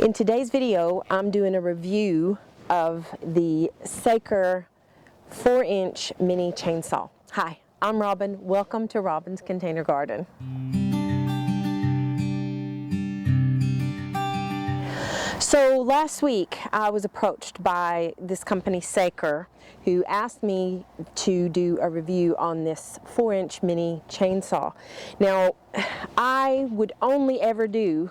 In today's video, I'm doing a review of the Saker 4-inch mini chainsaw. Hi, I'm Robin. Welcome to Robin's Container Garden. So last week I was approached by this company Saker who asked me to do a review on this 4-inch mini chainsaw. Now I would only ever do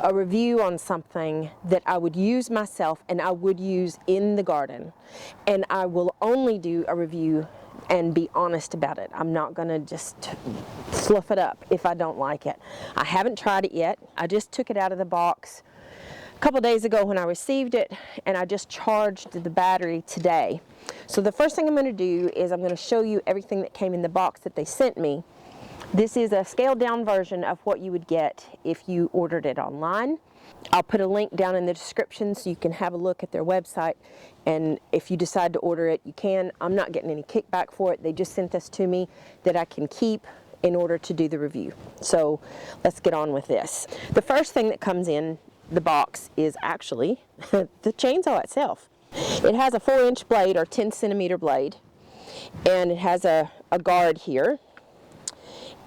a review on something that I would use myself and I would use in the garden, and I will only do a review and be honest about it. I'm not gonna just fluff it up if I don't like it. I haven't tried it yet. I just took it out of the box a couple days ago when I received it, and I just charged the battery today. So the first thing I'm going to do is I'm going to show you everything that came in the box that they sent me. This is a scaled down version of what you would get if you ordered it online. I'll put a link down in the description so you can have a look at their website, and if you decide to order it, you can. I'm not getting any kickback for it. They just sent this to me that I can keep in order to do the review. So let's get on with this. The first thing that comes in the box is actually the chainsaw itself. It has a 4-inch blade or 10-centimeter blade, and it has a guard here.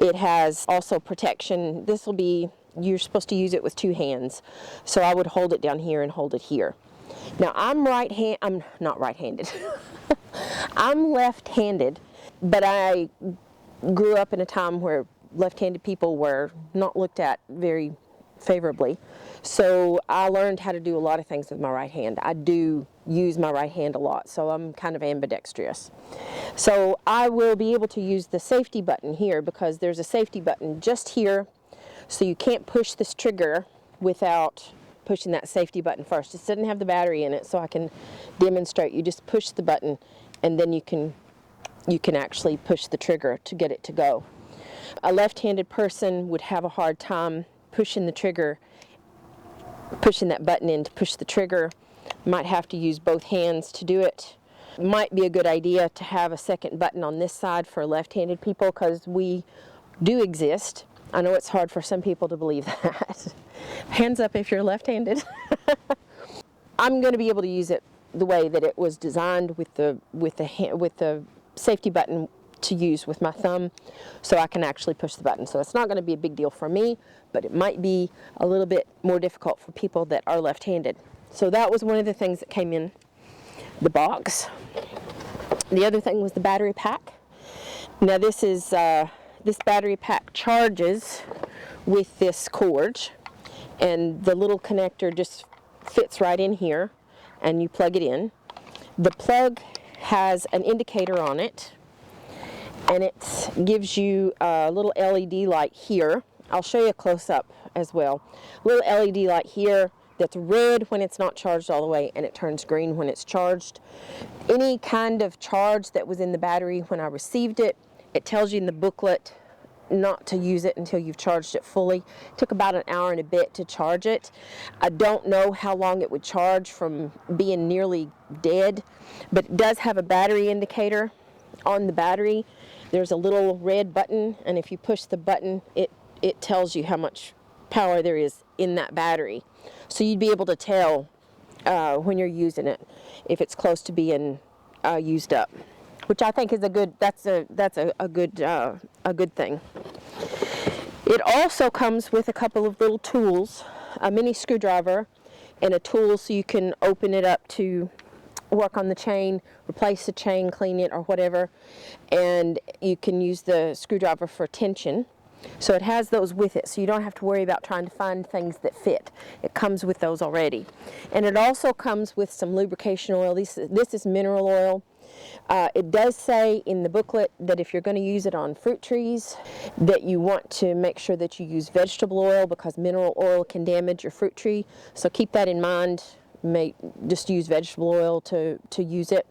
It has also protection. This will be, you're supposed to use it with 2 hands, so I would hold it down here and hold it here. Now I'm not right-handed. I'm left-handed, but I grew up in a time where left-handed people were not looked at very favorably. So I learned how to do a lot of things with my right hand. I do use my right hand a lot, so I'm kind of ambidextrous. So I will be able to use the safety button here, because there's a safety button just here, so you can't push this trigger without pushing that safety button first. It doesn't have the battery in it, so I can demonstrate. You just push the button and then you can actually push the trigger to get it to go. A left-handed person would have a hard time pushing the trigger, pushing that button in to push the trigger. Might have to use both hands to do it. Might be a good idea to have a second button on this side for left-handed people, because we do exist. I know it's hard for some people to believe that. Hands up if you're left-handed. I'm going to be able to use it the way that it was designed, with the safety button to use with my thumb, so I can actually push the button. So it's not going to be a big deal for me, but it might be a little bit more difficult for people that are left-handed. So that was one of the things that came in the box. The other thing was the battery pack. Now this battery pack charges with this cord, and the little connector just fits right in here, and you plug it in. The plug has an indicator on it, and it gives you a little LED light here. I'll show you a close-up as well. A little LED light here that's red when it's not charged all the way, and it turns green when it's charged. Any kind of charge that was in the battery when I received it, it tells you in the booklet not to use it until you've charged it fully. It took about an hour and a bit to charge it. I don't know how long it would charge from being nearly dead, but it does have a battery indicator on the battery. There's a little red button, and if you push the button, it tells you how much power there is in that battery. So you'd be able to tell when you're using it if it's close to being used up, which I think is a good thing. It also comes with a couple of little tools, a mini screwdriver and a tool so you can open it up to work on the chain, replace the chain, clean it, or whatever, and you can use the screwdriver for tension. So it has those with it, so you don't have to worry about trying to find things that fit. It comes with those already. And it also comes with some lubrication oil. This is mineral oil. It does say in the booklet that if you're going to use it on fruit trees, that you want to make sure that you use vegetable oil, because mineral oil can damage your fruit tree. So keep that in mind. Just use vegetable oil to use it,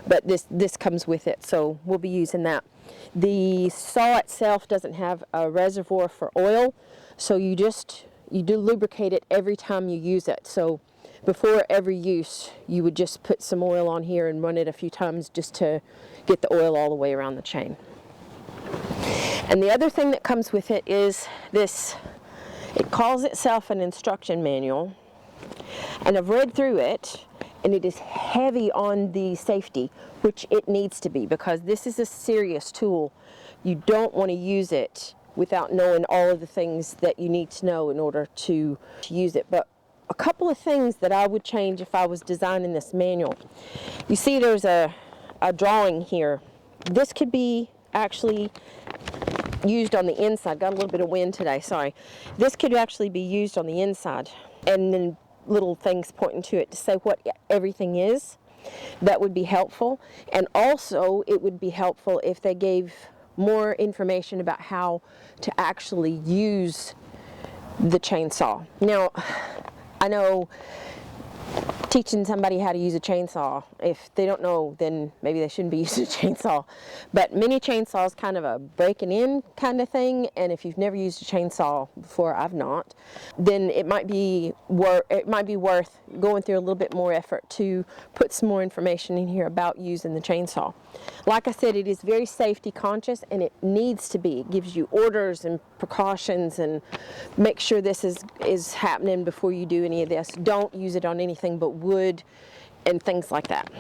but this comes with it, so we'll be using that. The saw itself doesn't have a reservoir for oil, so you do lubricate it every time you use it. So before every use, you would just put some oil on here and run it a few times just to get the oil all the way around the chain. And the other thing that comes with it is this. It calls itself an instruction manual, And I've read through it, and it is heavy on the safety, which it needs to be, because this is a serious tool. You don't want to use it without knowing all of the things that you need to know in order to use it. But a couple of things that I would change if I was designing this manual. You see there's a drawing here. This could be actually used on the inside. Got a little bit of wind today, sorry. This could actually be used on the inside, and then little things pointing to it to say what everything is. That would be helpful. And also it would be helpful if they gave more information about how to actually use the chainsaw. Now, I know teaching somebody how to use a chainsaw, if they don't know, then maybe they shouldn't be using a chainsaw. But mini chainsaw is kind of a breaking in kind of thing, and if you've never used a chainsaw before, I've not, then it might be worth going through a little bit more effort to put some more information in here about using the chainsaw. Like I said, it is very safety conscious, and it needs to be. It gives you orders and precautions, and make sure this is happening before you do any of this. Don't use it on anything but wood and things like that.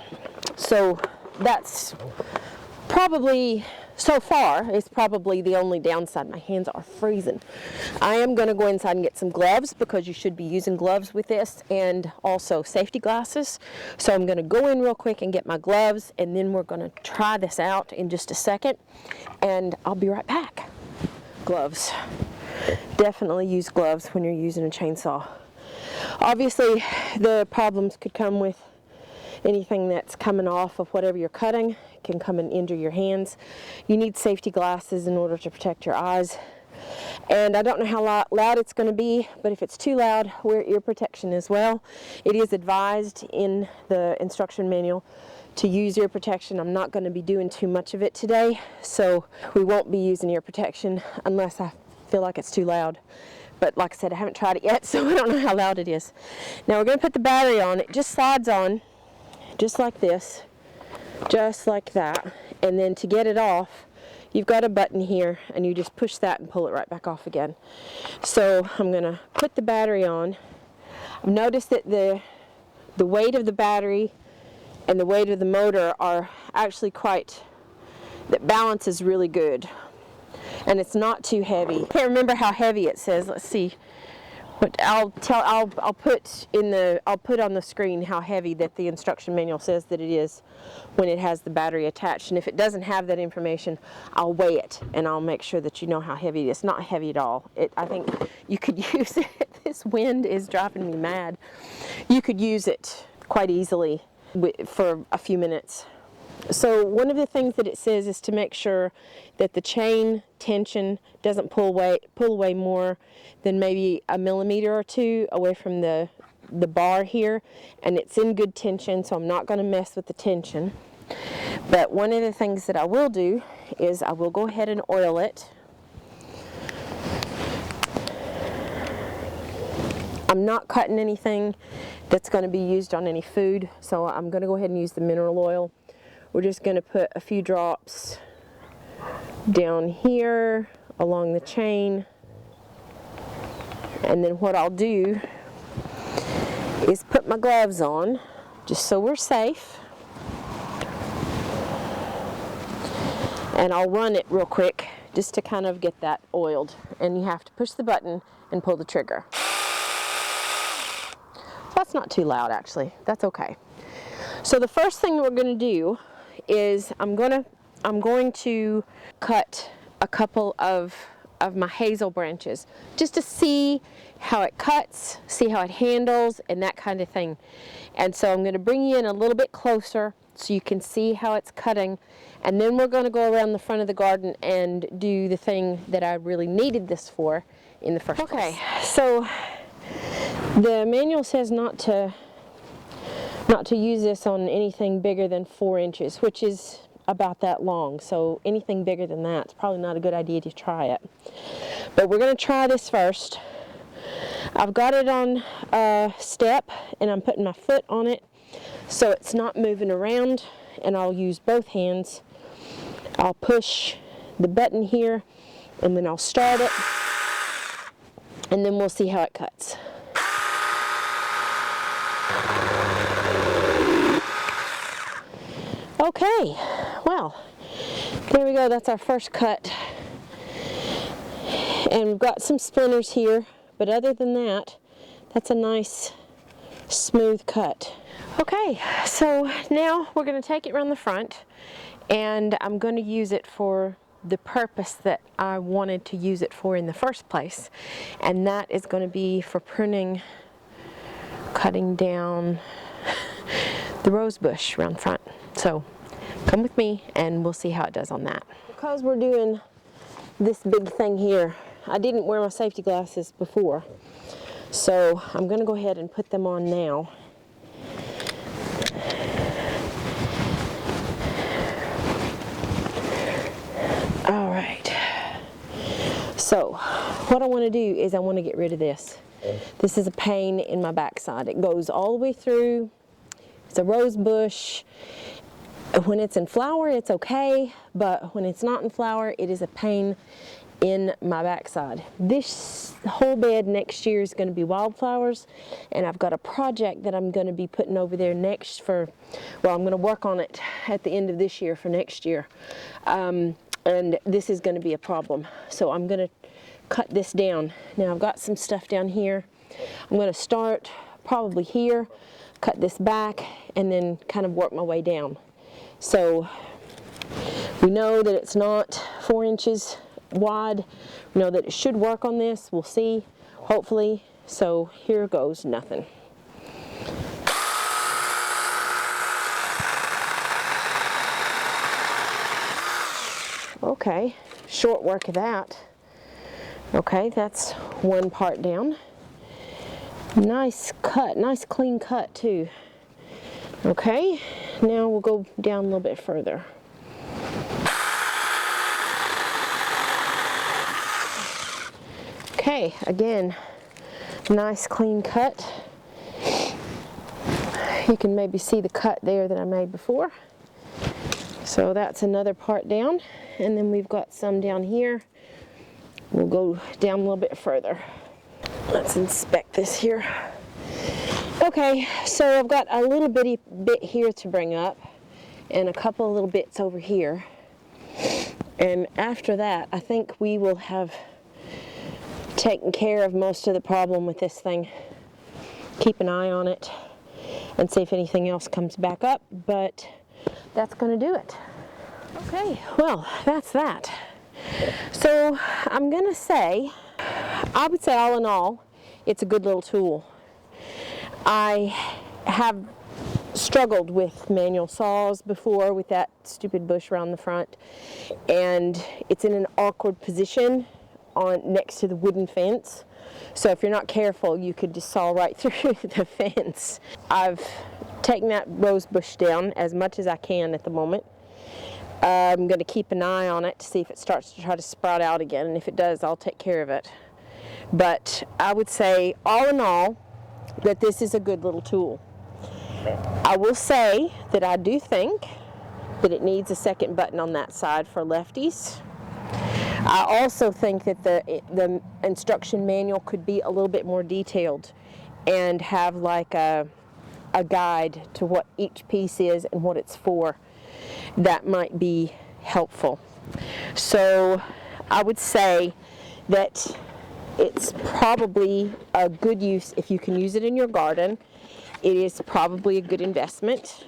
So that's probably, so far, it's probably the only downside. My hands are freezing. I am going to go inside and get some gloves, because you should be using gloves with this, and also safety glasses. So I'm going to go in real quick and get my gloves, and then we're going to try this out in just a second, and I'll be right back. Gloves. Definitely use gloves when you're using a chainsaw. Obviously, the problems could come with anything that's coming off of whatever you're cutting. It can come and injure your hands. You need safety glasses in order to protect your eyes. And I don't know how loud it's going to be, but if it's too loud, wear ear protection as well. It is advised in the instruction manual to use ear protection. I'm not going to be doing too much of it today, so we won't be using ear protection unless I feel like it's too loud. But like I said, I haven't tried it yet, so I don't know how loud it is. Now we're going to put the battery on. It just slides on, just like this, just like that. And then to get it off, you've got a button here, and you just push that and pull it right back off again. So I'm going to put the battery on. I've noticed that the weight of the battery and the weight of the motor are actually that balance is really good. And it's not too heavy. I can't remember how heavy it says. Let's see. But I'll put on the screen how heavy that the instruction manual says that it is when it has the battery attached. And if it doesn't have that information, I'll weigh it, and I'll make sure that you know how heavy it is. It's not heavy at all. I think you could use it. This wind is driving me mad. You could use it quite easily for a few minutes. So one of the things that it says is to make sure that the chain tension doesn't pull away more than maybe a millimeter or two away from the bar here, and it's in good tension, so I'm not going to mess with the tension. But one of the things that I will do is I will go ahead and oil it. I'm not cutting anything that's going to be used on any food, so I'm going to go ahead and use the mineral oil. We're just going to put a few drops down here along the chain, and then what I'll do is put my gloves on just so we're safe, and I'll run it real quick just to kind of get that oiled, and you have to push the button and pull the trigger. That's not too loud, actually. That's okay. So the first thing we're going to do is I'm going to cut a couple of my hazel branches just to see how it cuts, see how it handles, and that kind of thing. And so I'm going to bring you in a little bit closer so you can see how it's cutting, and then we're going to go around the front of the garden and do the thing that I really needed this for in the first place. Okay, so the manual says not to use this on anything bigger than 4 inches, which is about that long. So anything bigger than that, it's probably not a good idea to try it. But we're going to try this first. I've got it on a step, and I'm putting my foot on it so it's not moving around, and I'll use both hands. I'll push the button here, and then I'll start it, and then we'll see how it cuts. Okay, well, there we go. That's our first cut. And we've got some splinters here, but other than that, that's a nice smooth cut. Okay, so now we're going to take it around the front, and I'm going to use it for the purpose that I wanted to use it for in the first place, and that is going to be for pruning, cutting down the rose bush around front. So come with me and we'll see how it does on that. Because we're doing this big thing here, I didn't wear my safety glasses before, so I'm going to go ahead and put them on now. All right, so what I want to do is I want to get rid of this. This is a pain in my backside. It goes all the way through. It's a rose bush. When it's in flower, it's okay, but when it's not in flower, it is a pain in my backside. This whole bed next year is going to be wildflowers, and I've got a project that I'm going to be putting over there next for, well, I'm going to work on it at the end of this year for next year. And this is going to be a problem. So I'm going to cut this down. Now I've got some stuff down here. I'm going to start probably here, cut this back, and then kind of work my way down. So we know that it's not 4 inches wide. We know that it should work on this. We'll see, hopefully. So here goes nothing. Okay, short work of that. Okay, that's one part down. Nice cut, nice clean cut too. Okay, now we'll go down a little bit further. Okay, again, nice clean cut. You can maybe see the cut there that I made before. So that's another part down, and then we've got some down here. We'll go down a little bit further. Let's inspect this here. Okay, so I've got a little bitty bit here to bring up and a couple of little bits over here. And after that, I think we will have taken care of most of the problem with this thing. Keep an eye on it and see if anything else comes back up, but that's going to do it. Okay, well, that's that. So I'm going to say, I would say all in all, it's a good little tool. I have struggled with manual saws before with that stupid bush around the front, and it's in an awkward position next to the wooden fence. So if you're not careful, you could just saw right through the fence. I've taken that rose bush down as much as I can at the moment. I'm going to keep an eye on it to see if it starts to try to sprout out again, and if it does, I'll take care of it. But I would say, all in all, that this is a good little tool. I will say that I do think that it needs a second button on that side for lefties. I also think that the instruction manual could be a little bit more detailed and have like a guide to what each piece is and what it's for. That might be helpful. So I would say that it's probably a good use if you can use it in your garden. It is probably a good investment.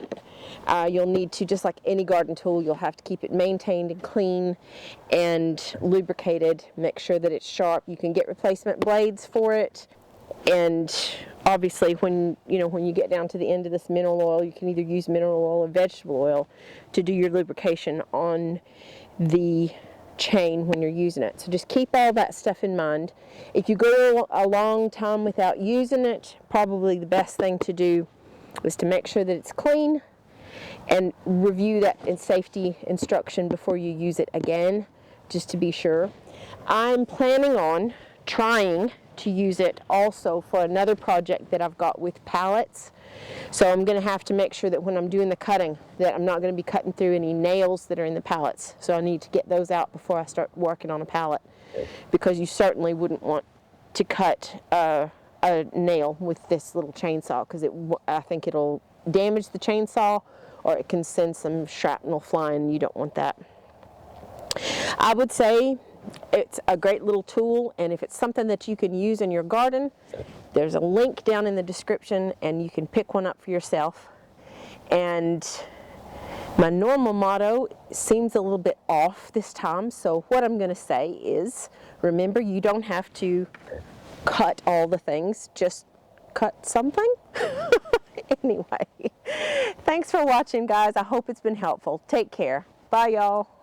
You'll need to, just like any garden tool, you'll have to keep it maintained and clean and lubricated. Make sure that it's sharp. You can get replacement blades for it. And obviously when you get down to the end of this mineral oil, you can either use mineral oil or vegetable oil to do your lubrication on the chain when you're using it. So just keep all that stuff in mind. If you go a long time without using it, probably the best thing to do is to make sure that it's clean and review that safety instruction before you use it again, just to be sure. I'm planning on trying to use it also for another project that I've got with pallets. So I'm going to have to make sure that when I'm doing the cutting that I'm not going to be cutting through any nails that are in the pallets. So I need to get those out before I start working on a pallet, because you certainly wouldn't want to cut a nail with this little chainsaw, because I think it'll damage the chainsaw or it can send some shrapnel flying. You don't want that. I would say it's a great little tool, and if it's something that you can use in your garden, there's a link down in the description and you can pick one up for yourself. And my normal motto seems a little bit off this time, so what I'm going to say is, remember, you don't have to cut all the things, just cut something. Anyway, thanks for watching, guys. I hope it's been helpful. Take care. Bye, y'all.